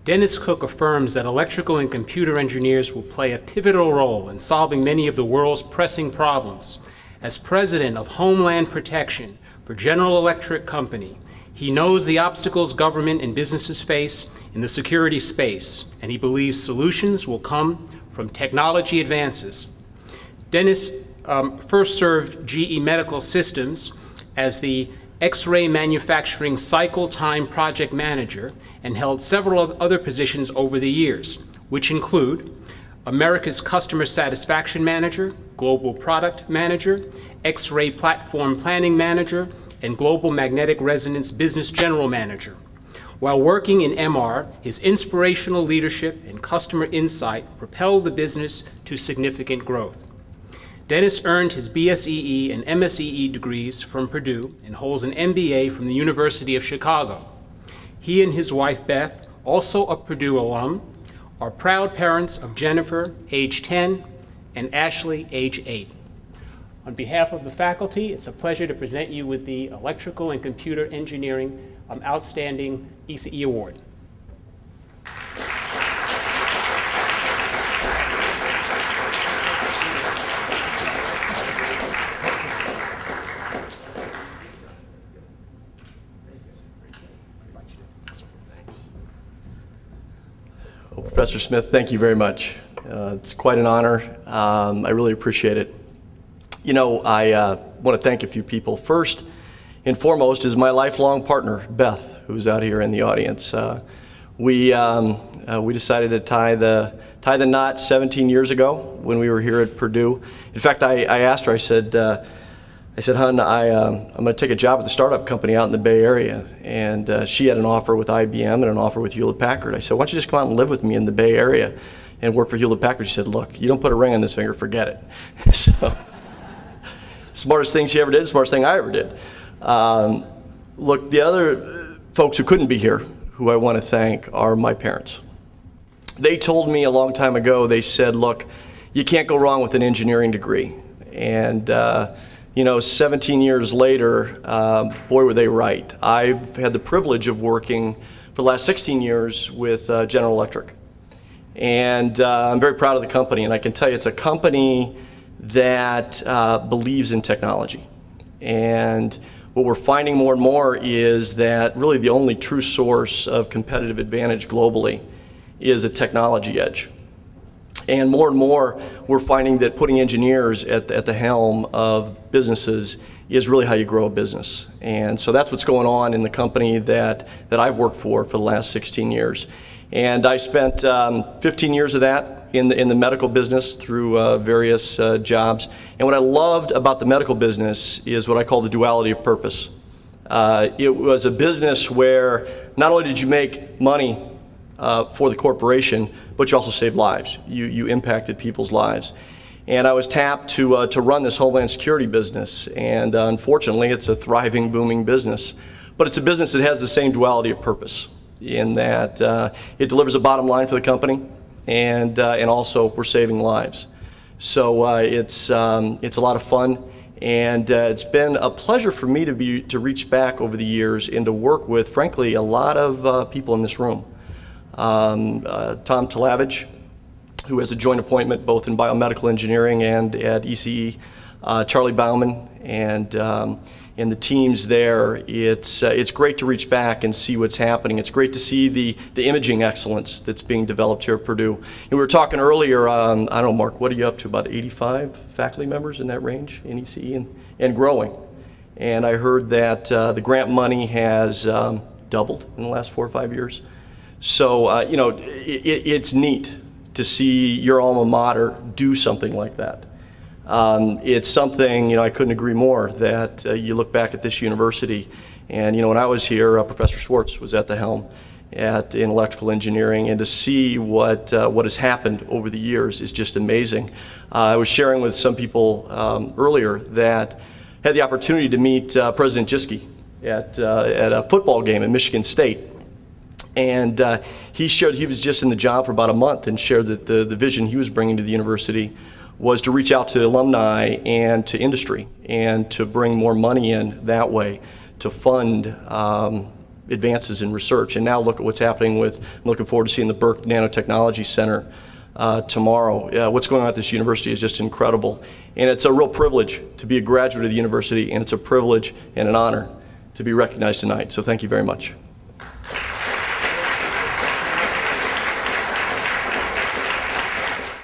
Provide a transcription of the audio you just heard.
Dennis Cooke affirms that electrical and computer engineers will play a pivotal role in solving many of the world's pressing problems. As president of Homeland Protection for General Electric Company, he knows the obstacles government and businesses face in the security space, and he believes solutions will come from technology advances. Dennis first served GE Medical Systems as the X-ray manufacturing cycle time project manager and held several other positions over the years, which include America's Customer Satisfaction Manager, Global Product Manager, X-ray Platform Planning Manager, and Global Magnetic Resonance Business General Manager. While working in MR, his inspirational leadership and customer insight propelled the business to significant growth. Dennis earned his BSEE and MSEE degrees from Purdue and holds an MBA from the University of Chicago. He and his wife, Beth, also a Purdue alum, are proud parents of Jennifer, age 10, and Ashley, age 8. On behalf of the faculty, it's a pleasure to present you with the Electrical and Computer Engineering Outstanding ECE Award. Well, Professor Smith, thank you very much. It's quite an honor. I really appreciate it. You know, I want to thank a few people. First and foremost is my lifelong partner, Beth, who's out here in the audience. We decided to tie the knot 17 years ago when we were here at Purdue. In fact, I asked her, I said, "Hun, I'm going to take a job at the startup company out in the Bay Area." And she had an offer with IBM and an offer with Hewlett-Packard. I said, "Why don't you just come out and live with me in the Bay Area and work for Hewlett-Packard?" She said, "Look, you don't put a ring on this finger, forget it." So, smartest thing she ever did, smartest thing I ever did. Look, the other folks who couldn't be here, who I want to thank, are my parents. They told me a long time ago, they said, "Look, you can't go wrong with an engineering degree." And you know, 17 years later, boy, were they right. I've had the privilege of working for the last 16 years with General Electric. And I'm very proud of the company, and I can tell you it's a company that believes in technology. And what we're finding more and more is that really the only true source of competitive advantage globally is a technology edge. And more, we're finding that putting engineers at the helm of businesses is really how you grow a business. And so that's what's going on in the company that I've worked for the last 16 years. And I spent 15 years of that in the medical business through various jobs. And what I loved about the medical business is what I call the duality of purpose. It was a business where not only did you make money for the corporation, but you also saved lives. You impacted people's lives. And I was tapped to run this Homeland Security business. And unfortunately, it's a thriving, booming business. But it's a business that has the same duality of purpose in that it delivers a bottom line for the company, and also we're saving lives. So it's a lot of fun. And it's been a pleasure for me to reach back over the years and to work with, frankly, a lot of people in this room. Tom Talavage, who has a joint appointment both in biomedical engineering and at ECE, Charlie Bauman, and the teams there. It's great to reach back and see what's happening. It's great to see the imaging excellence that's being developed here at Purdue. And we were talking earlier, I don't know, Mark, what are you up to, about 85 faculty members in that range in ECE and growing. And I heard that the grant money has doubled in the last 4 or 5 years. So, you know, it's neat to see your alma mater do something like that. It's something, you know, I couldn't agree more that you look back at this university, and, you know, when I was here, Professor Schwartz was at the helm in electrical engineering, and to see what has happened over the years is just amazing. I was sharing with some people earlier that had the opportunity to meet President Jischke at a football game at Michigan State. And he was just in the job for about a month, and shared that the vision he was bringing to the university was to reach out to alumni and to industry and to bring more money in that way to fund advances in research. And now look at what's happening with, I'm looking forward to seeing the Burke Nanotechnology Center tomorrow. What's going on at this university is just incredible. And it's a real privilege to be a graduate of the university, and it's a privilege and an honor to be recognized tonight. So thank you very much.